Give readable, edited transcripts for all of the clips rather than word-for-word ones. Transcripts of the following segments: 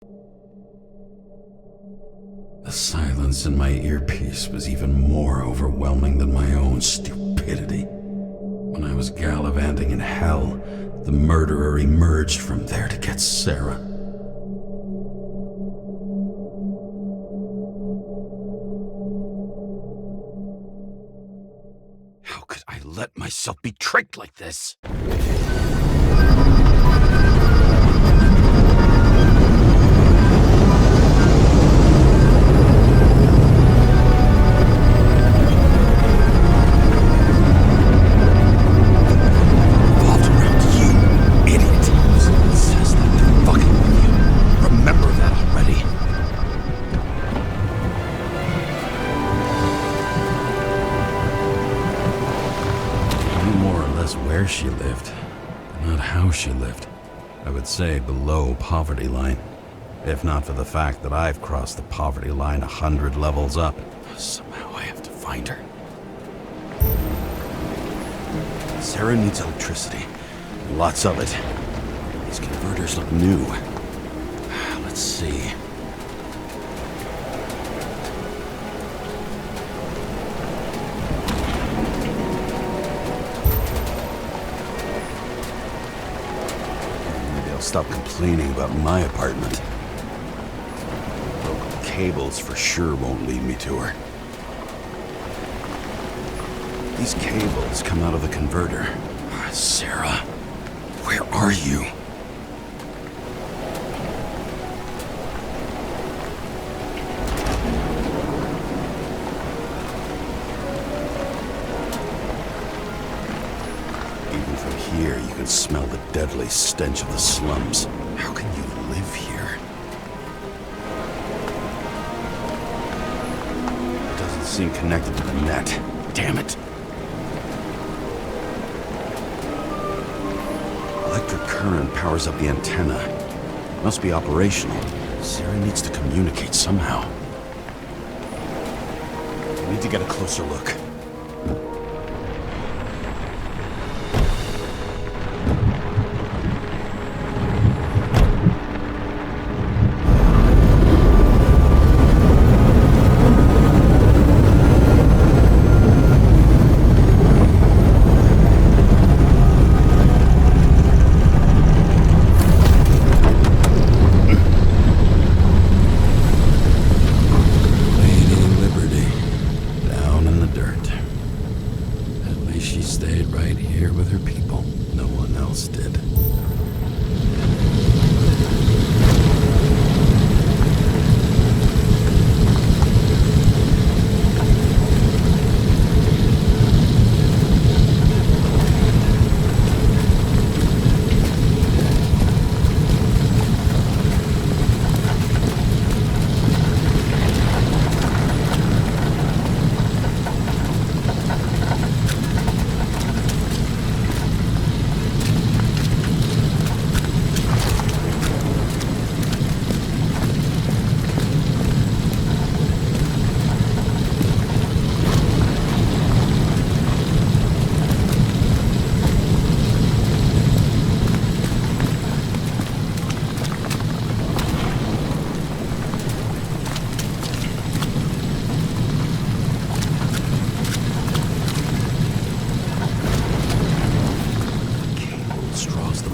The silence in my earpiece was even more overwhelming than my own stupidity. When I was gallivanting in hell, the murderer emerged from there to get Sarah. How could I let myself be tricked like this? Where she lived, not how she lived. I would say below poverty line, if not for the fact that I've crossed the poverty line 100 levels up. Somehow I have to find her. Sarah needs electricity, lots of it. These converters look new. Let's see. Stop complaining about my apartment. Local cables for sure won't lead me to her. These cables come out of the converter. Sarah, where are you? Here, you can smell the deadly stench of the slums. How can you live here? It doesn't seem connected to the net. Damn it. Electric current powers up the antenna. It must be operational. Sarah needs to communicate somehow. I need to get a closer look.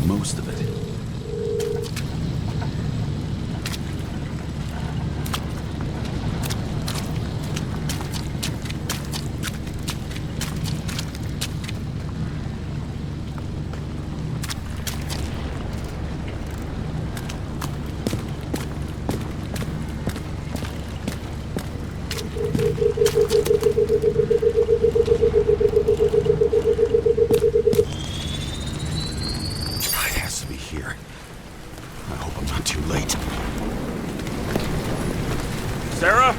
Most of it. Sarah?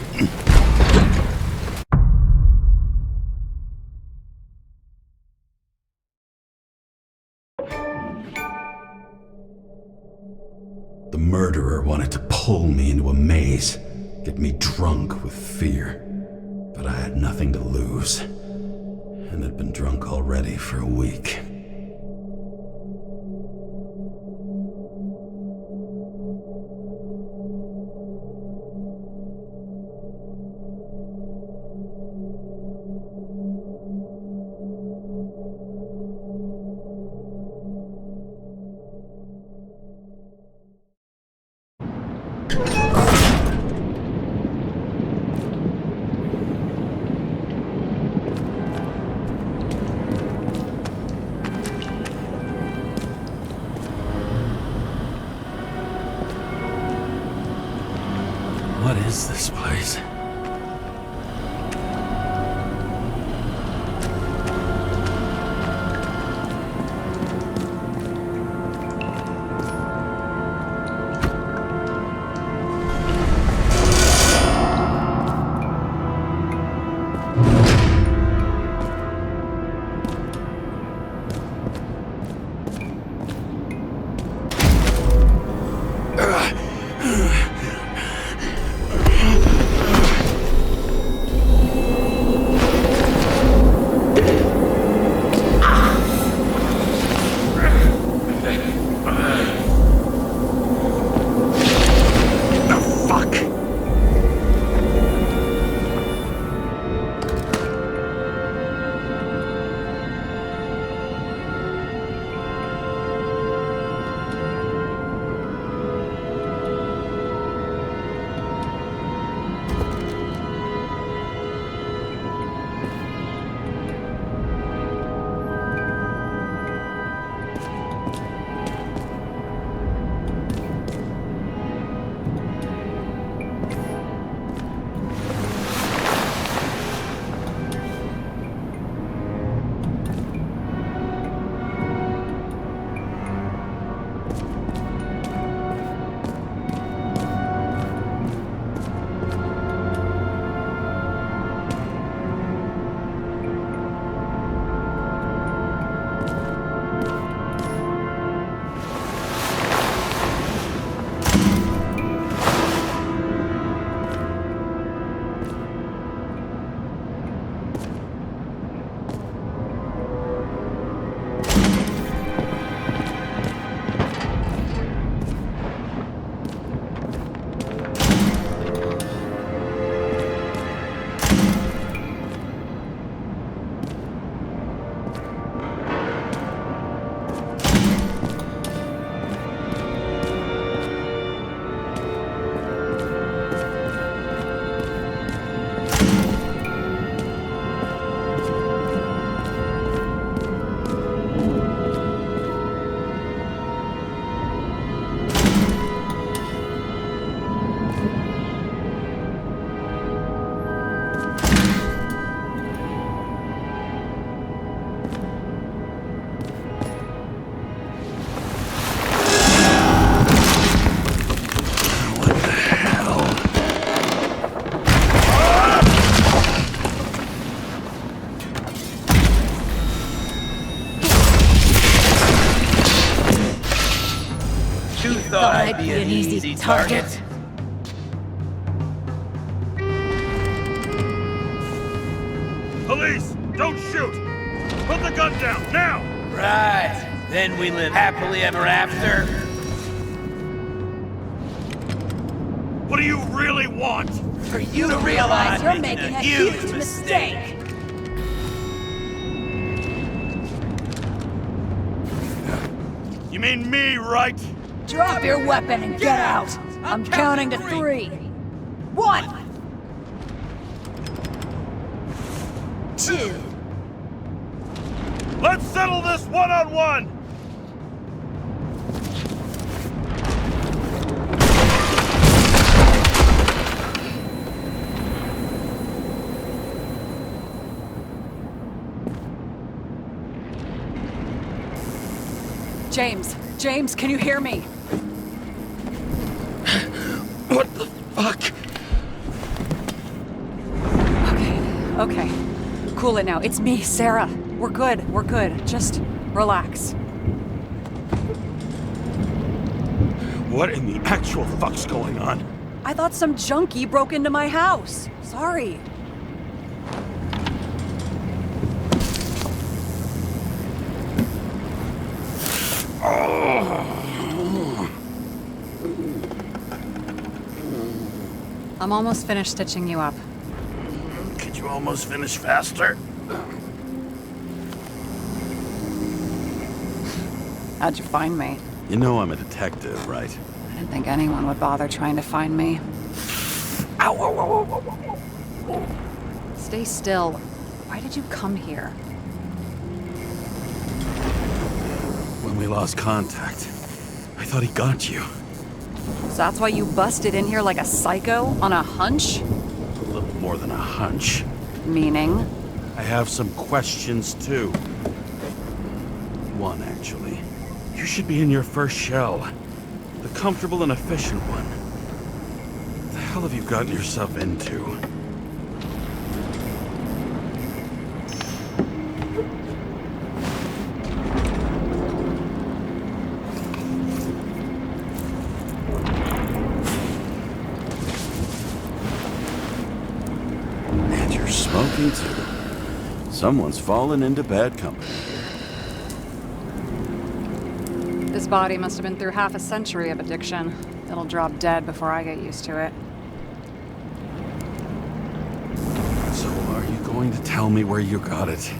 The murderer wanted to pull me into a maze, get me drunk with fear. But I had nothing to lose, and had been drunk already for a week. What is this place? Thought I'd be an easy target. Police! Don't shoot! Put the gun down, now! Right. Then we live happily ever after. What do you really want? For you to realize You're making a huge mistake. You mean me, right? Drop your weapon and get out. I'm counting to 3. 1. 2. Let's settle this one-on-one! James, can you hear me? What the fuck? Okay. Cool it now. It's me, Sarah. We're good. Just relax. What in the actual fuck's going on? I thought some junkie broke into my house. Sorry. I'm almost finished stitching you up. Could you almost finish faster? How'd you find me? You know I'm a detective, right? didn't think anyone would bother trying to find me. Ow, ow, ow, ow, ow, ow. Stay still. Why did you come here? When we lost contact, I thought he got you. So that's why you busted in here like a psycho on a hunch? A little more than a hunch. Meaning? I have some questions, too. One, actually. You should be in your first shell. The comfortable and efficient one. What the hell have you gotten yourself into? And you're smoking, too. Someone's fallen into bad company. This body must have been through half a century of addiction. It'll drop dead before I get used to it. So are you going to tell me where you got it?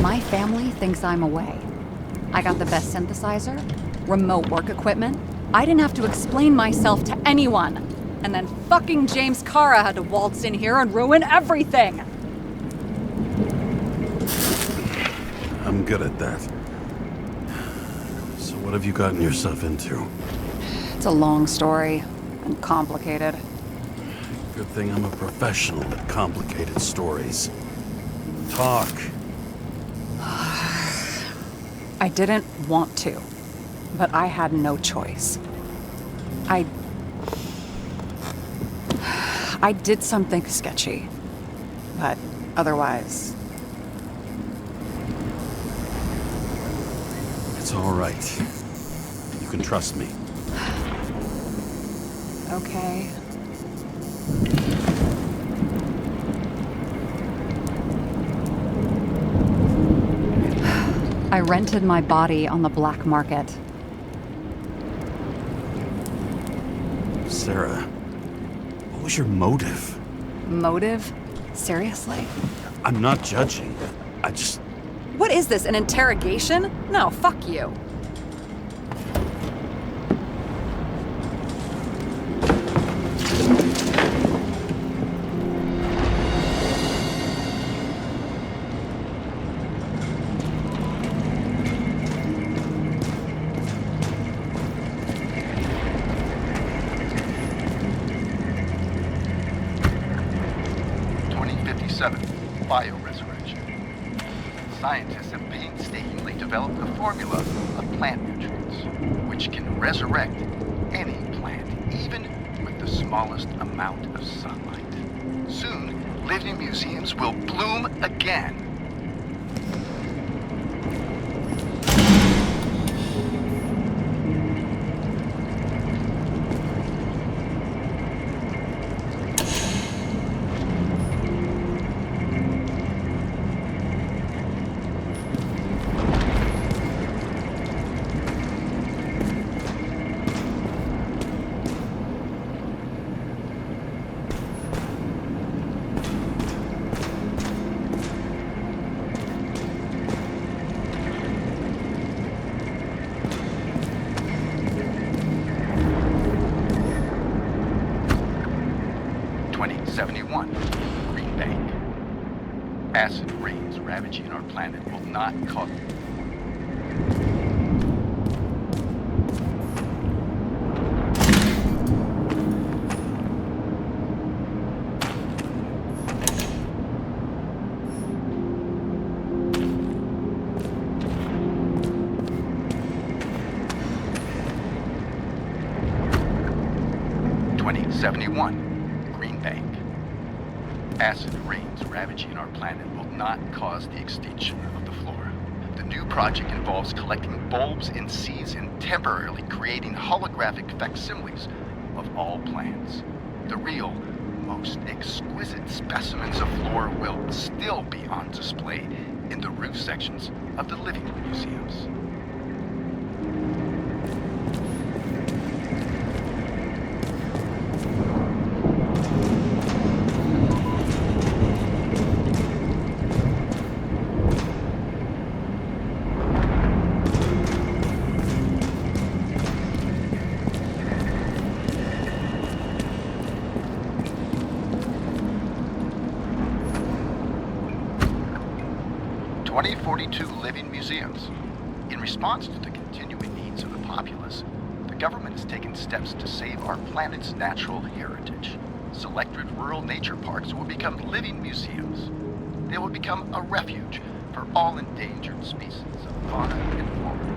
My family thinks I'm away. I got the best synthesizer, remote work equipment. I didn't have to explain myself to anyone. And then fucking James Karra had to waltz in here and ruin everything. I'm good at that. So what have you gotten yourself into? It's a long story and complicated. Good thing I'm a professional at complicated stories. Talk. I didn't want to, but I had no choice. I did something sketchy, but otherwise... It's all right. You can trust me. Okay. I rented my body on the black market. Sarah, what was your motive? Motive? Seriously? I'm not judging. I just... What is this, an interrogation? No, fuck you. Bioresurrection. Scientists have painstakingly developed a formula of plant nutrients, which can resurrect any plant, even with the smallest amount of sunlight. Soon, living museums will bloom again. Acid rains ravaging our planet will not cause... Acid rains ravaging our planet will not cause the extinction of the flora. The new project involves collecting bulbs in seeds and temporarily creating holographic facsimiles of all plants. The real, most exquisite specimens of flora will still be on display in the roof sections of the living museums. 2042 living museums. In response to the continuing needs of the populace, the government has taken steps to save our planet's natural heritage. Selected rural nature parks will become living museums. They will become a refuge for all endangered species of fauna and flora.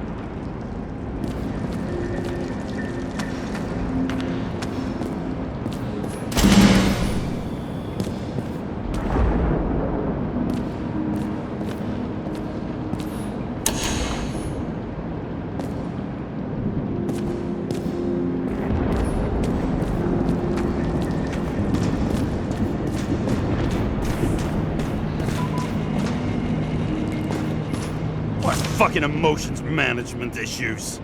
Fucking emotions management issues.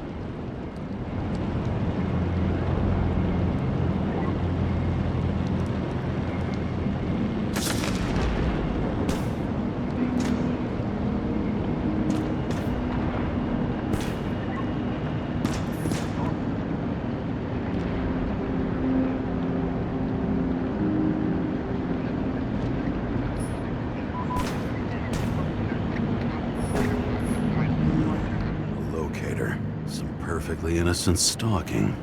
Perfectly innocent stalking.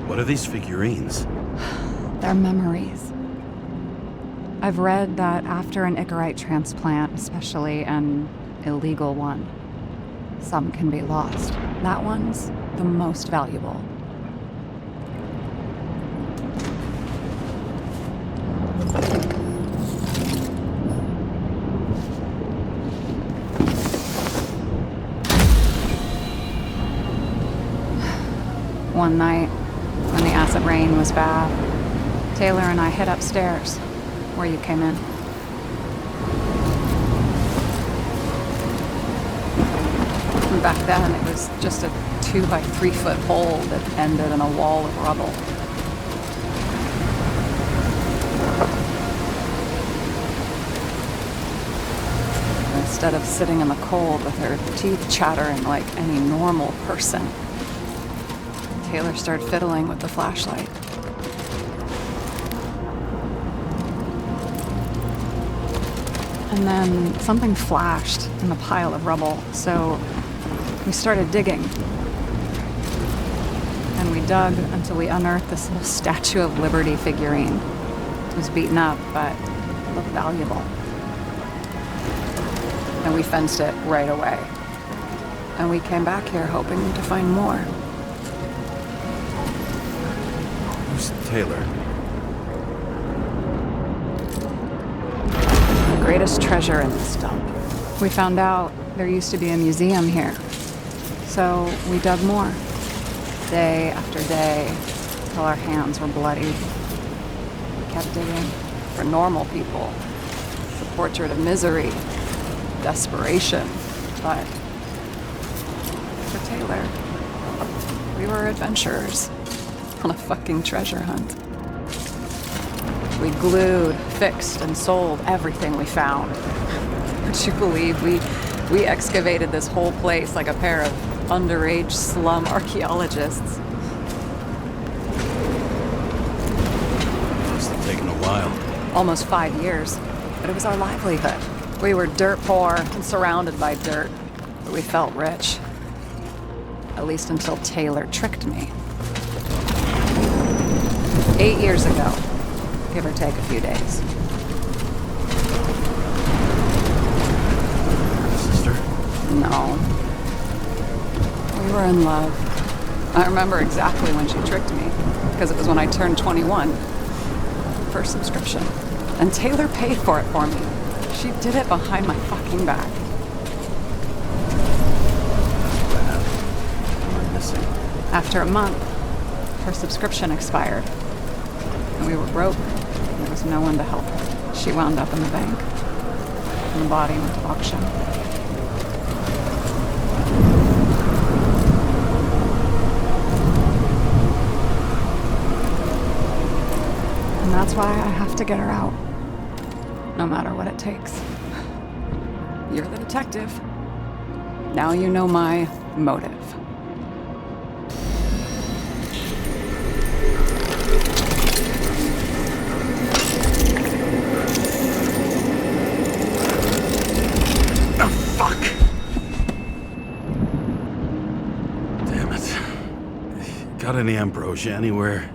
What are these figurines? They're memories. I've read that after an Icarite transplant, especially an illegal one, some can be lost. That one's the most valuable. One night, when the acid rain was bad, Taylor and I hid upstairs, where you came in. And back then, it was just a 2 by 3 foot hole that ended in a wall of rubble. Instead of sitting in the cold with her teeth chattering like any normal person, Taylor started fiddling with the flashlight. And then something flashed in the pile of rubble, so we started digging. And we dug until we unearthed this little Statue of Liberty figurine. It was beaten up, but it looked valuable. And we fenced it right away. And we came back here hoping to find more. Who's Taylor? The greatest treasure in this dump. We found out there used to be a museum here. So we dug more. Day after day, till our hands were bloody. We kept digging for normal people. The portrait of misery, desperation. But for Taylor, we were adventurers on a fucking treasure hunt. We glued, fixed, and sold everything we found. Would you believe we excavated this whole place like a pair of underage slum archaeologists? Must have taken a while. Almost 5 years. But it was our livelihood. We were dirt poor and surrounded by dirt. But we felt rich. At least until Taylor tricked me. 8 years ago. Give or take a few days. Sister? No. We were in love. I remember exactly when she tricked me, because it was when I turned 21. First subscription. And Taylor paid for it for me. She did it behind my fucking back. What am I missing? After a month, her subscription expired. And we were broke. There was no one to help her. She wound up in the bank. And the body went to auction. And that's why I have to get her out. No matter what it takes. You're the detective. Now you know my motive. Oh, fuck! Damn it. Got any ambrosia anywhere?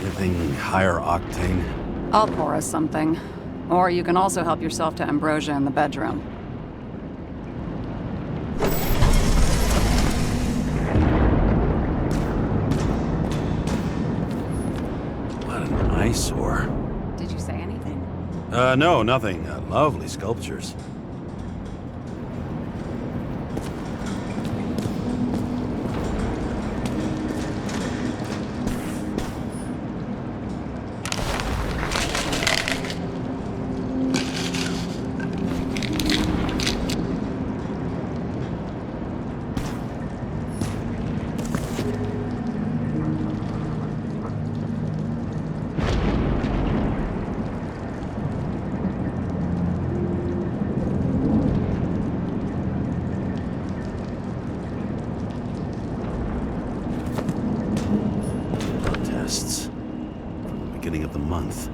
Anything higher octane? I'll pour us something. Or you can also help yourself to ambrosia in the bedroom. What an eyesore. Did you say anything? No, nothing. Lovely sculptures. Tests from the beginning of the month.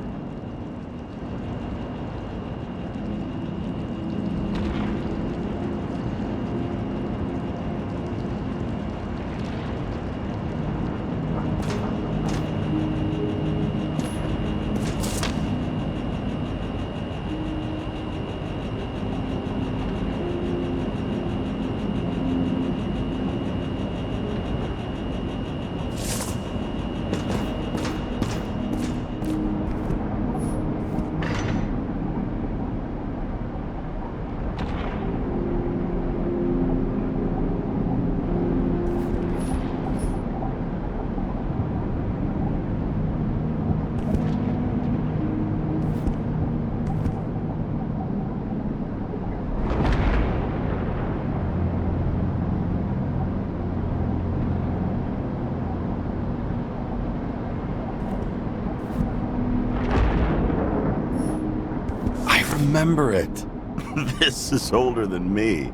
Remember it. This is older than me.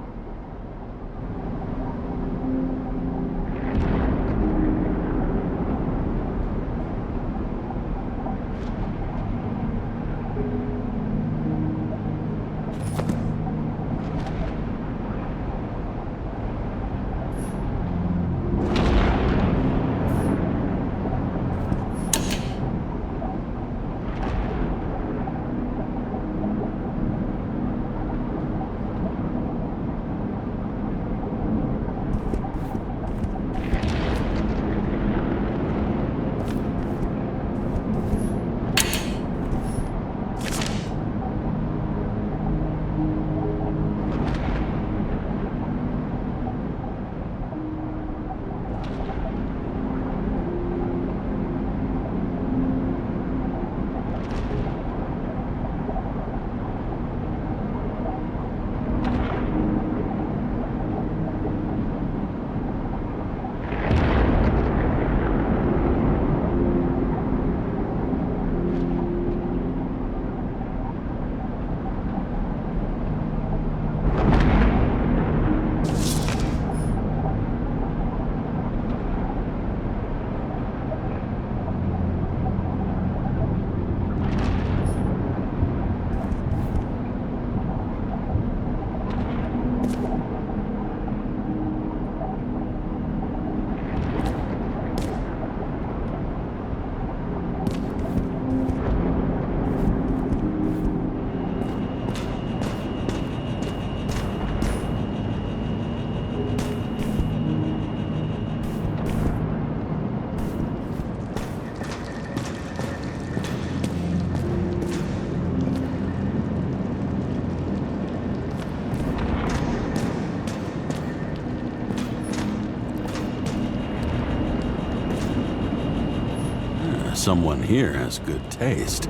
someone here has good taste.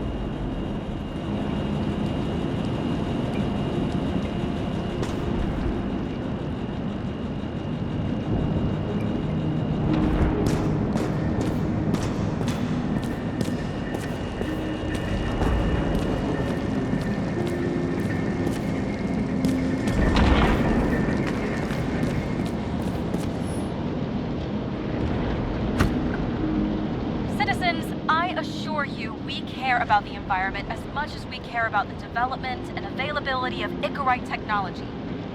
About the environment as much as we care about the development and availability of Icarite technology.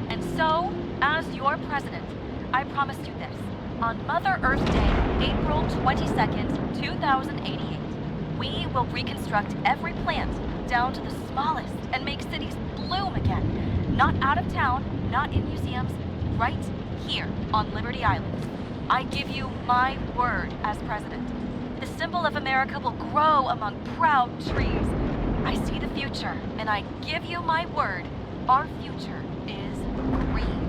And so, as your president, I promise you this. On Mother Earth Day, April 22nd, 2088, we will reconstruct every plant down to the smallest and make cities bloom again. Not out of town, not in museums, right here on Liberty Island. I give you my word as president. The symbol of America will grow among proud trees. I see the future, and I give you my word, our future is green.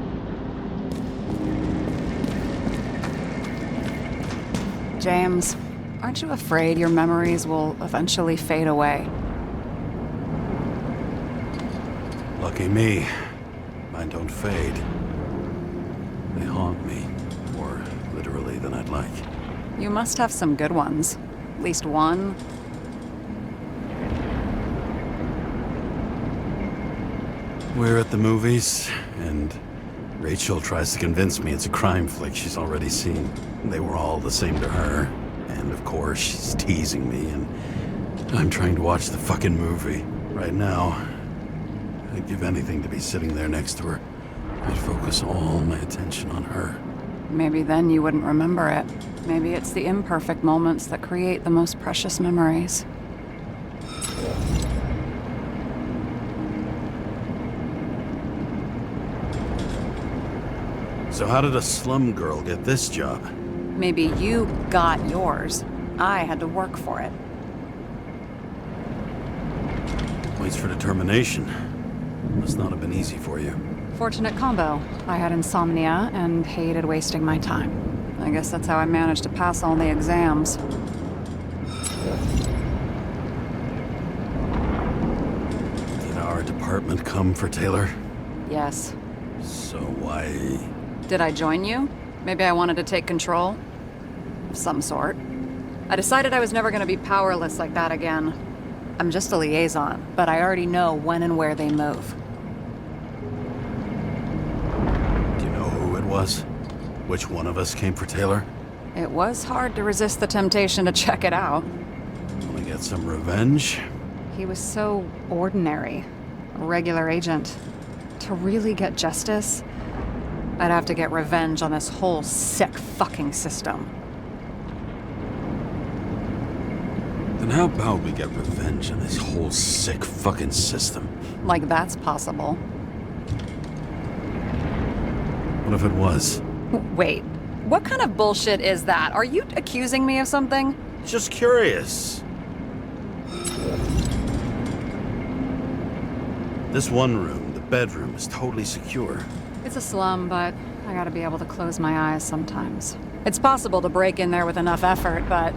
James, aren't you afraid your memories will eventually fade away? Lucky me. Mine don't fade. They haunt me, more literally than I'd like. You must have some good ones. At least one. We're at the movies, and Rachel tries to convince me it's a crime flick she's already seen. They were all the same to her, and of course she's teasing me, and I'm trying to watch the fucking movie. Right now, I'd give anything to be sitting there next to her. I'd focus all my attention on her. Maybe then you wouldn't remember it. Maybe it's the imperfect moments that create the most precious memories. So how did a slum girl get this job? Maybe you got yours. I had to work for it. Points for determination. Must not have been easy for you. Fortunate combo. I had insomnia and hated wasting my time. I guess that's how I managed to pass all the exams. Did our department come for Taylor? Yes. So why... Did I join you? Maybe I wanted to take control? Of some sort. I decided I was never going to be powerless like that again. I'm just a liaison, but I already know when and where they move. Do you know who it was? Which one of us came for Taylor? It was hard to resist the temptation to check it out. Want to get some revenge? He was so ordinary. A regular agent. To really get justice, I'd have to get revenge on this whole sick fucking system. Then how about we get revenge on this whole sick fucking system? Like that's possible. What if it was? Wait, what kind of bullshit is that? Are you accusing me of something? Just curious. This one room, the bedroom, is totally secure. It's a slum, but I gotta be able to close my eyes sometimes. It's possible to break in there with enough effort, but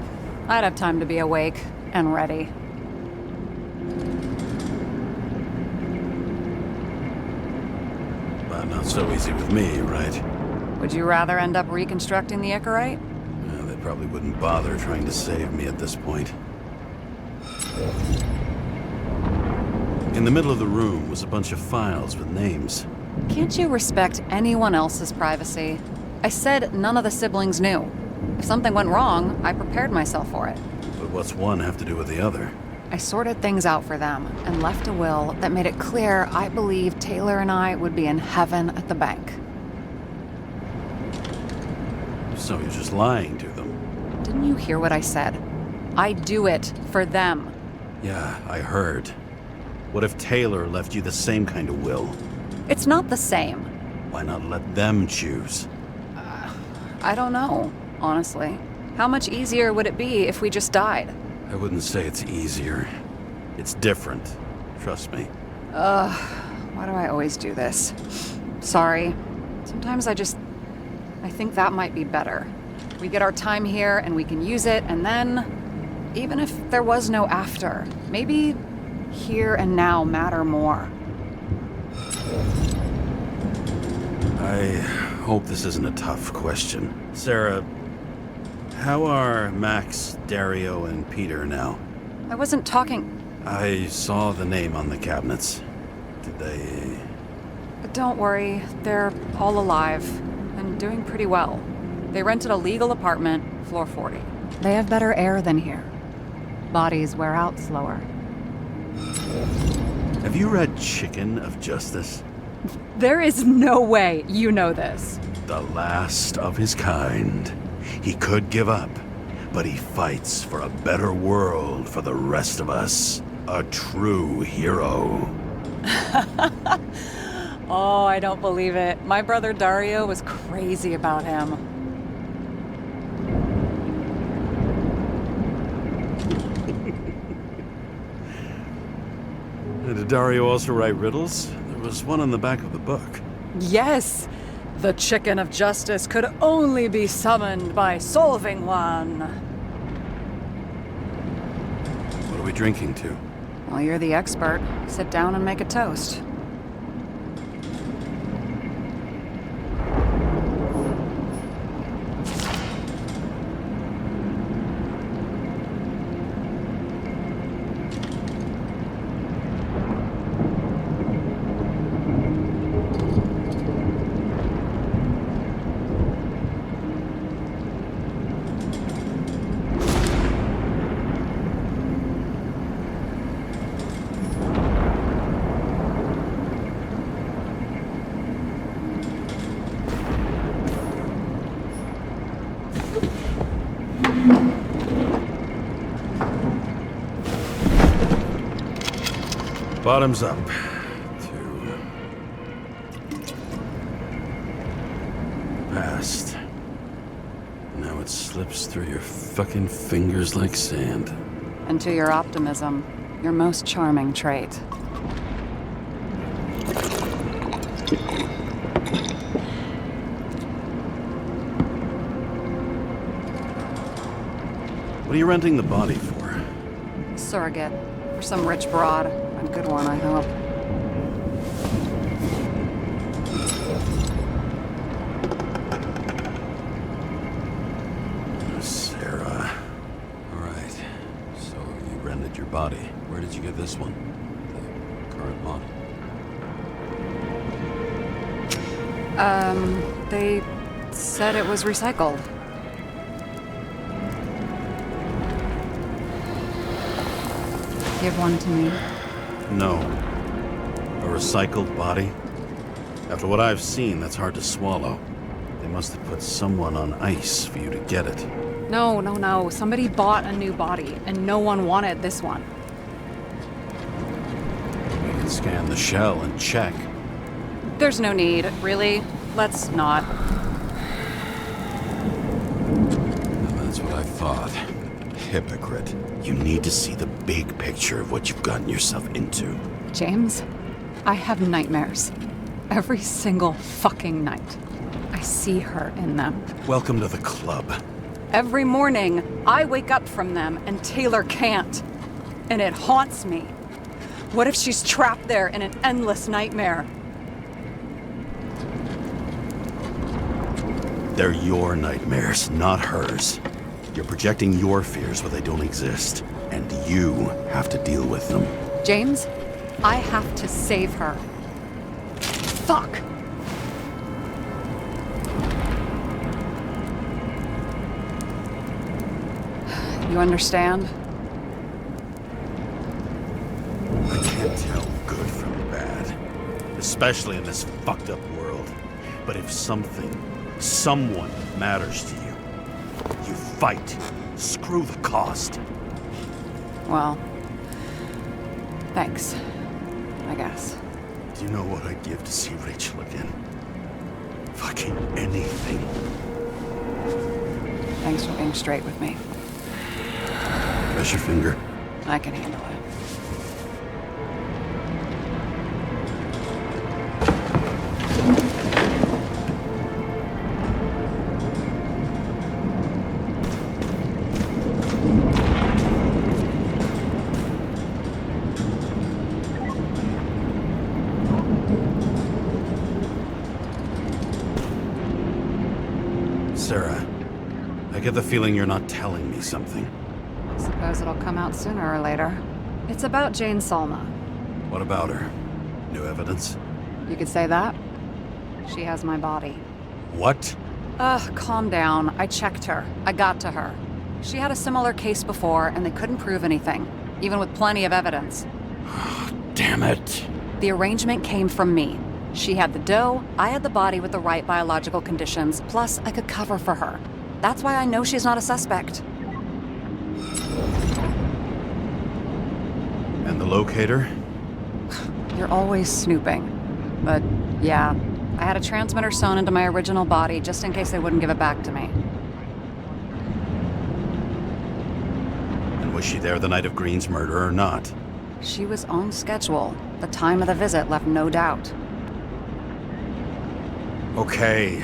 I'd have time to be awake and ready. But not so easy with me, right? Would you rather end up reconstructing the Icarite? They probably wouldn't bother trying to save me at this point. In the middle of the room was a bunch of files with names. Can't you respect anyone else's privacy? I said none of the siblings knew. If something went wrong, I prepared myself for it. But what's one have to do with the other? I sorted things out for them and left a will that made it clear I believed Taylor and I would be in heaven at the bank. So you're just lying to them? Didn't you hear what I said? I do it for them. Yeah, I heard. What if Taylor left you the same kind of will? It's not the same. Why not let them choose? I don't know, honestly. How much easier would it be if we just died? I wouldn't say it's easier. It's different. Trust me. Why do I always do this? Sorry. Sometimes I think that might be better. We get our time here and we can use it, and then Even if there was no after, maybe here and now matter more. I hope this isn't a tough question. Sarah, how are Max, Dario, and Peter now? I wasn't talking... I saw the name on the cabinets. Did they... Don't worry, they're all alive and doing pretty well. They rented a legal apartment, floor 40. They have better air than here. Bodies wear out slower. Have you read Chicken of Justice? There is no way you know this. The last of his kind. He could give up, but he fights for a better world for the rest of us. A true hero. Oh, I don't believe it. My brother Dario was crazy about him. Did Dario also write riddles? There was one on the back of the book. Yes! The Chicken of Justice could only be summoned by solving one. What are we drinking to? Well, you're the expert. Sit down and make a toast. Bottoms up. Past. Now it slips through your fucking fingers like sand. And to your optimism, your most charming trait. What are you renting the body for? Surrogate. For some rich broad. A good one, I hope. Sarah. All right. So you rented your body. Where did you get this one? The current model. They said it was recycled. Give one to me. No. A recycled body? After what I've seen, that's hard to swallow. They must have put someone on ice for you to get it. No. Somebody bought a new body, and no one wanted this one. We can scan the shell and check. There's no need, really. Let's not. That's what I thought. Hypocrite. You need to see the big picture of what you've gotten yourself into. James, I have nightmares. Every single fucking night. I see her in them. Welcome to the club. Every morning, I wake up from them and Taylor can't. And it haunts me. What if she's trapped there in an endless nightmare? They're your nightmares, not hers. You're projecting your fears where they don't exist, and you have to deal with them. James, I have to save her. Fuck! You understand? I can't tell good from bad, especially in this fucked up world. But if someone matters to you, you fight. Screw the cost. Well, thanks, I guess. Do you know what I'd give to see Rachel again? Fucking anything. Thanks for being straight with me. Press your finger. I can handle it. Sarah, I get the feeling you're not telling me something. Suppose it'll come out sooner or later. It's about Jane Salma. What about her? New evidence? You could say that. She has my body. What? Calm down. I checked her. I got to her. She had a similar case before, and they couldn't prove anything, even with plenty of evidence. Damn it. The arrangement came from me. She had the dough, I had the body with the right biological conditions, plus I could cover for her. That's why I know she's not a suspect. And the locator? You're always snooping. But yeah, I had a transmitter sewn into my original body just in case they wouldn't give it back to me. And was she there the night of Green's murder or not? She was on schedule. The time of the visit left no doubt. Okay.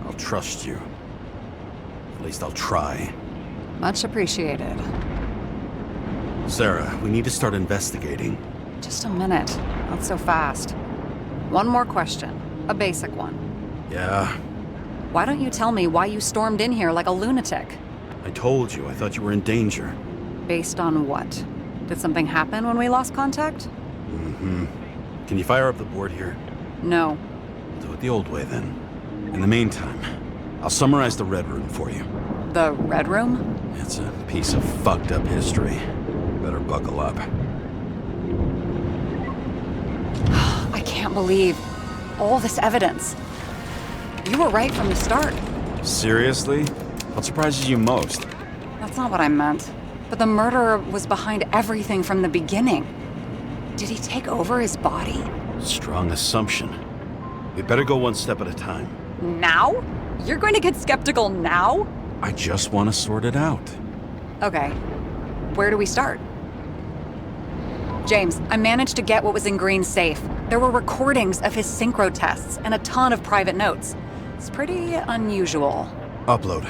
I'll trust you. At least I'll try. Much appreciated. Sarah, we need to start investigating. Just a minute. Not so fast. One more question. A basic one. Yeah, Why don't you tell me why you stormed in here like a lunatic? I told you. I thought you were in danger. Based on what? Did something happen when we lost contact? Mm-hmm. Can you fire up the board here? No. Do it the old way, then. In the meantime, I'll summarize the Red Room for you. The Red Room? It's a piece of fucked up history. Better buckle up. I can't believe all this evidence. You were right from the start. Seriously? What surprises you most? That's not what I meant. But the murderer was behind everything from the beginning. Did he take over his body? Strong assumption. We better go one step at a time. Now? You're going to get skeptical now? I just want to sort it out. Okay. Where do we start? James, I managed to get what was in Green's safe. There were recordings of his synchro tests and a ton of private notes. It's pretty unusual. Upload.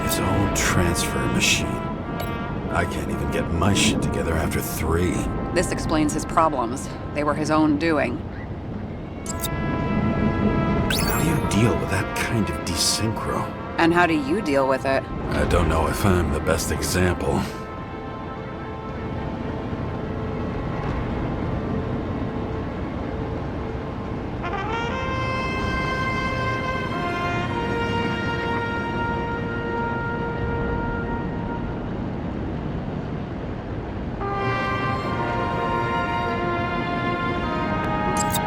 His own transfer machine. I can't even get my shit together after 3. This explains his problems. They were his own doing. How do you deal with that kind of desynchro? And how do you deal with it? I don't know if I'm the best example.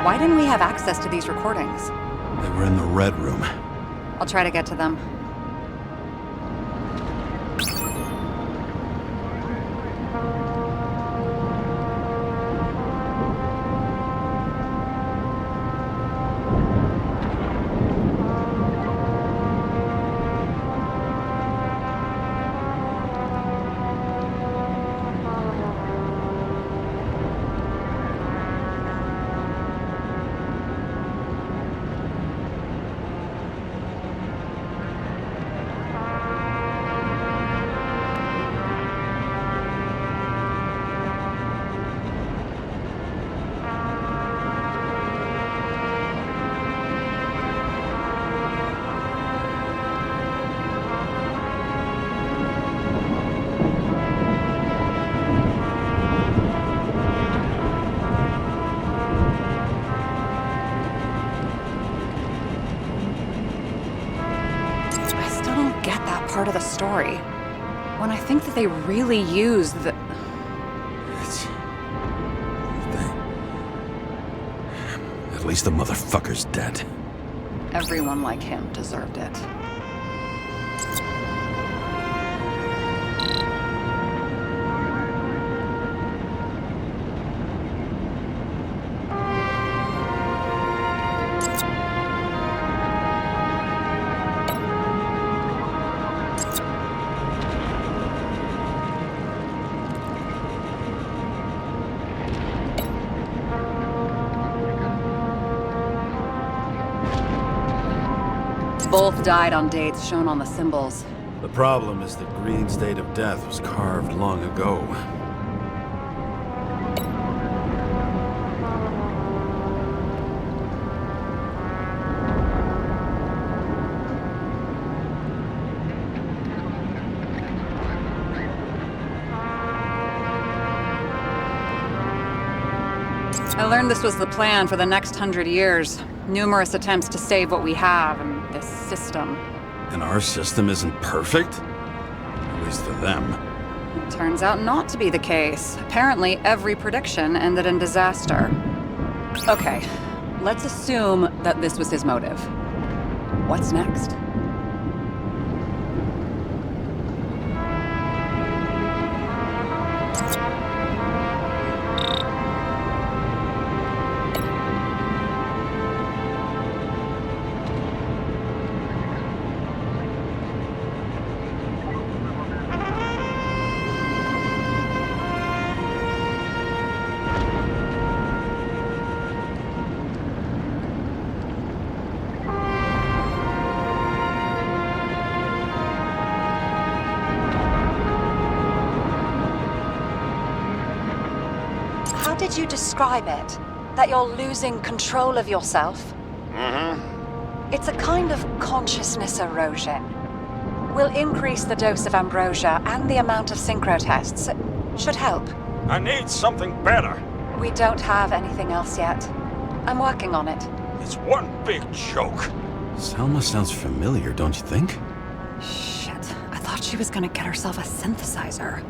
Why didn't we have access to these recordings? They were in the Red Room. I'll try to get to them. Part of the story. When I think that they really used the... At least the motherfucker's dead. Everyone like him deserved it. Both died on dates shown on the symbols. The problem is that Green's date of death was carved long ago. I learned this was the plan for the next 100 years. Numerous attempts to save what we have in this system. And our system isn't perfect? At least to them. It turns out not to be the case. Apparently, every prediction ended in disaster. Okay, let's assume that this was his motive. What's next? How did you describe it? That you're losing control of yourself? Mm-hmm. It's a kind of consciousness erosion. We'll increase the dose of ambrosia and the amount of synchro tests. It should help. I need something better. We don't have anything else yet. I'm working on it. It's one big joke. Selma sounds familiar, don't you think? Shit, I thought she was gonna get herself a synthesizer.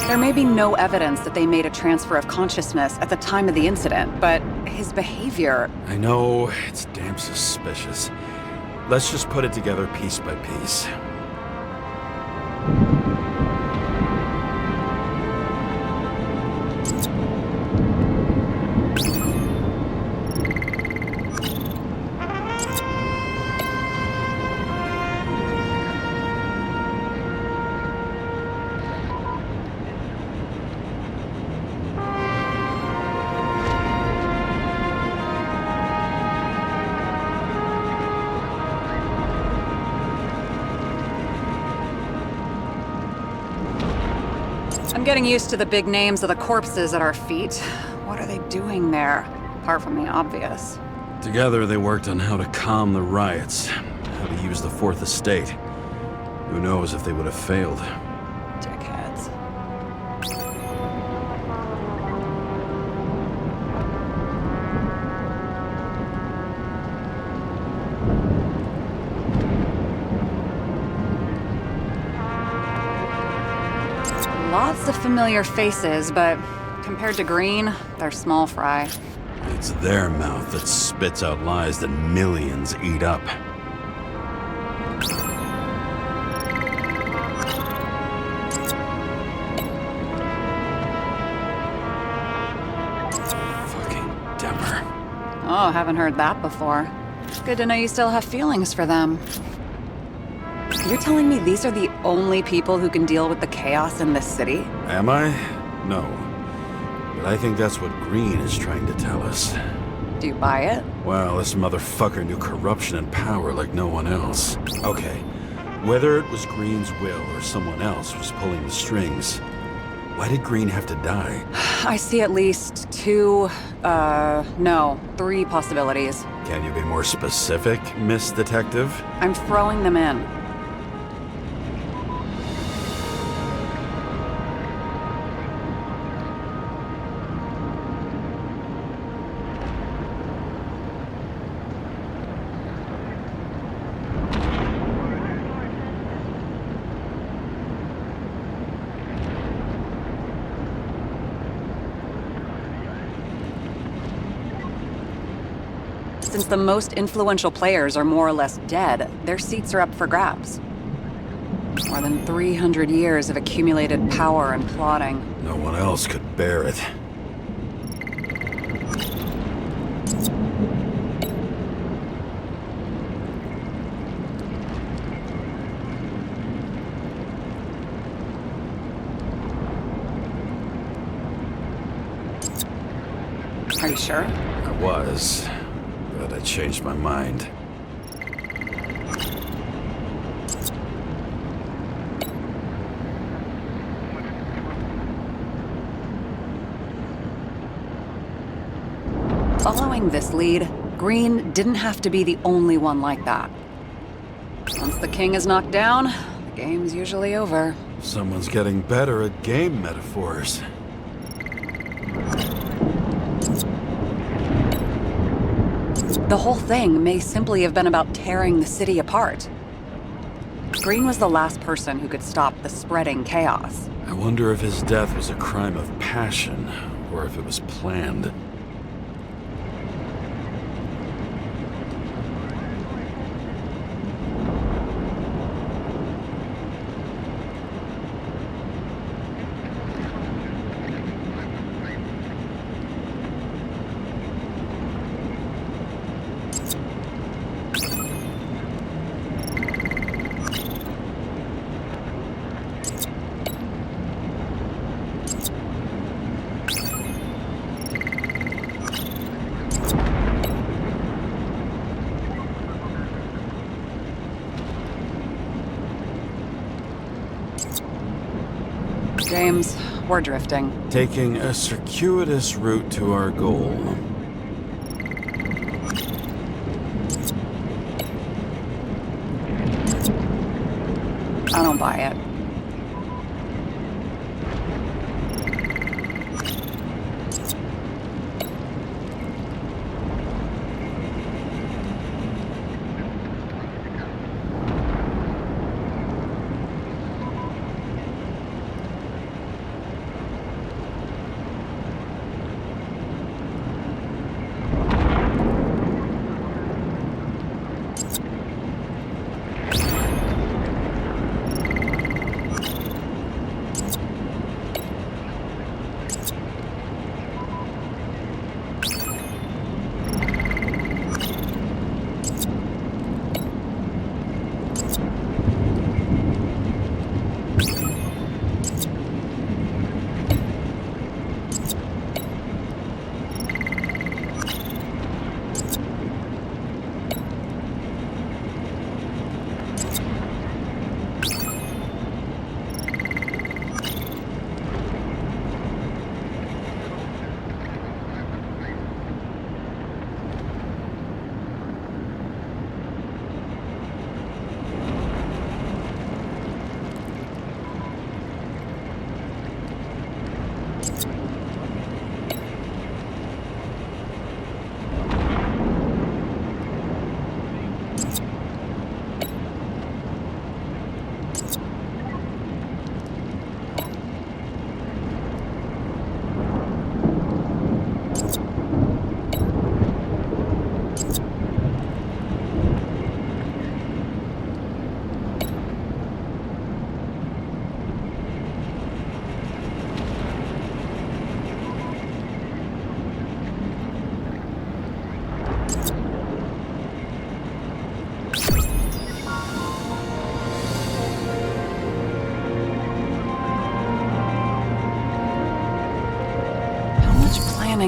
There may be no evidence that they made a transfer of consciousness at the time of the incident, but his behavior... I know, it's damn suspicious. Let's just put it together piece by piece. I'm getting used to the big names of the corpses at our feet. What are they doing there, apart from the obvious? Together, they worked on how to calm the riots, how to use the Fourth Estate. Who knows if they would have failed. Dickheads. Lots of familiar faces, but compared to Green, they're small fry. It's their mouth that spits out lies that millions eat up. Fucking Demmer. Oh, haven't heard that before. Good to know you still have feelings for them. You're telling me these are the only people who can deal with the chaos in this city? Am I? No. But I think that's what Green is trying to tell us. Do you buy it? Well, this motherfucker knew corruption and power like no one else. Okay, whether it was Green's will or someone else was pulling the strings, why did Green have to die? I see at least three possibilities. Can you be more specific, Miss Detective? I'm throwing them in. Since the most influential players are more or less dead, their seats are up for grabs. More than 300 years of accumulated power and plotting. No one else could bear it. Are you sure? I was, but I changed my mind. Following this lead, Green didn't have to be the only one like that. Once the king is knocked down, the game's usually over. Someone's getting better at game metaphors. The whole thing may simply have been about tearing the city apart. Green was the last person who could stop the spreading chaos. I wonder if his death was a crime of passion, or if it was planned. James, we're drifting. Taking a circuitous route to our goal. I don't buy it.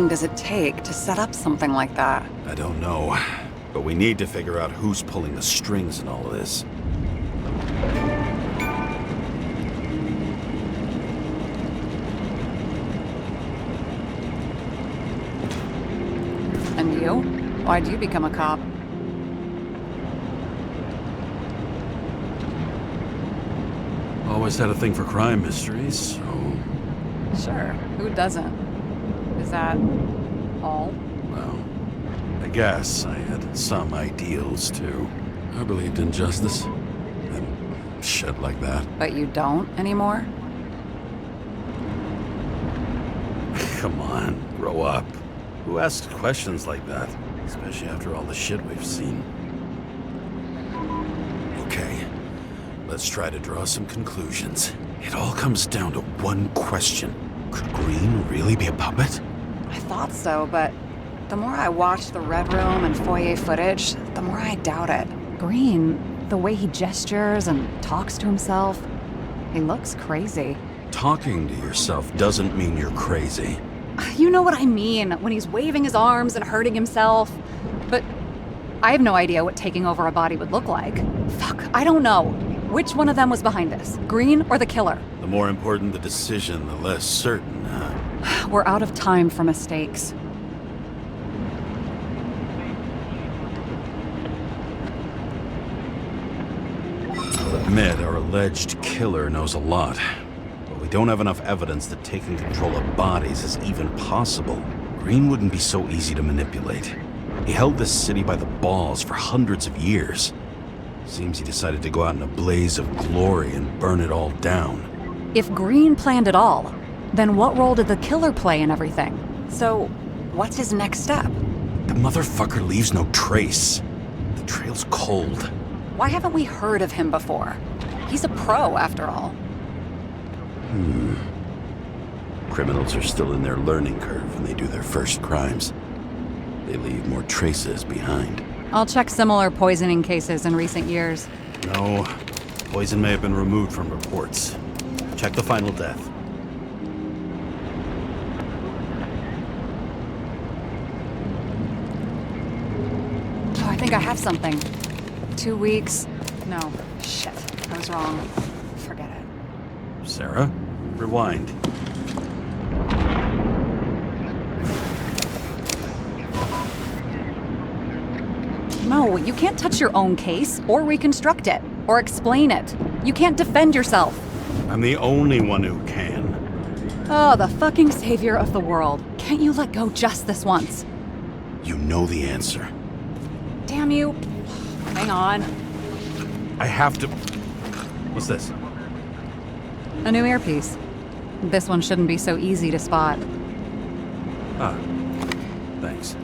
Does it take to set up something like that? I don't know, but we need to figure out who's pulling the strings in all of this. And you? Why'd you become a cop? Always had a thing for crime mysteries, so... Sure, who doesn't? Is that all? Well, I guess I had some ideals, too. I believed in justice and shit like that. But you don't anymore? Come on, grow up. Who asks questions like that? Especially after all the shit we've seen. Okay, let's try to draw some conclusions. It all comes down to one question. Could Green really be a puppet? I thought so, but the more I watch the Red Room and foyer footage, the more I doubt it. Green, the way he gestures and talks to himself, he looks crazy. Talking to yourself doesn't mean you're crazy. You know what I mean, when he's waving his arms and hurting himself. But I have no idea what taking over a body would look like. Fuck, I don't know. Which one of them was behind this? Green or the killer? The more important the decision, the less certain, huh? We're out of time for mistakes. I'll admit our alleged killer knows a lot, but we don't have enough evidence that taking control of bodies is even possible. Green wouldn't be so easy to manipulate. He held this city by the balls for hundreds of years. Seems he decided to go out in a blaze of glory and burn it all down. If Green planned it all, then what role did the killer play in everything? So, what's his next step? The motherfucker leaves no trace. The trail's cold. Why haven't we heard of him before? He's a pro, after all. Criminals are still in their learning curve when they do their first crimes. They leave more traces behind. I'll check similar poisoning cases in recent years. No, poison may have been removed from reports. Check the final death. Oh, I think I have something. 2 weeks. No, shit. I was wrong. Forget it. Sarah, rewind. No, you can't touch your own case, or reconstruct it, or explain it. You can't defend yourself. I'm the only one who can. Oh, the fucking savior of the world. Can't you let go just this once? You know the answer. Damn you. Hang on. I have to... What's this? A new earpiece. This one shouldn't be so easy to spot. Ah, thanks.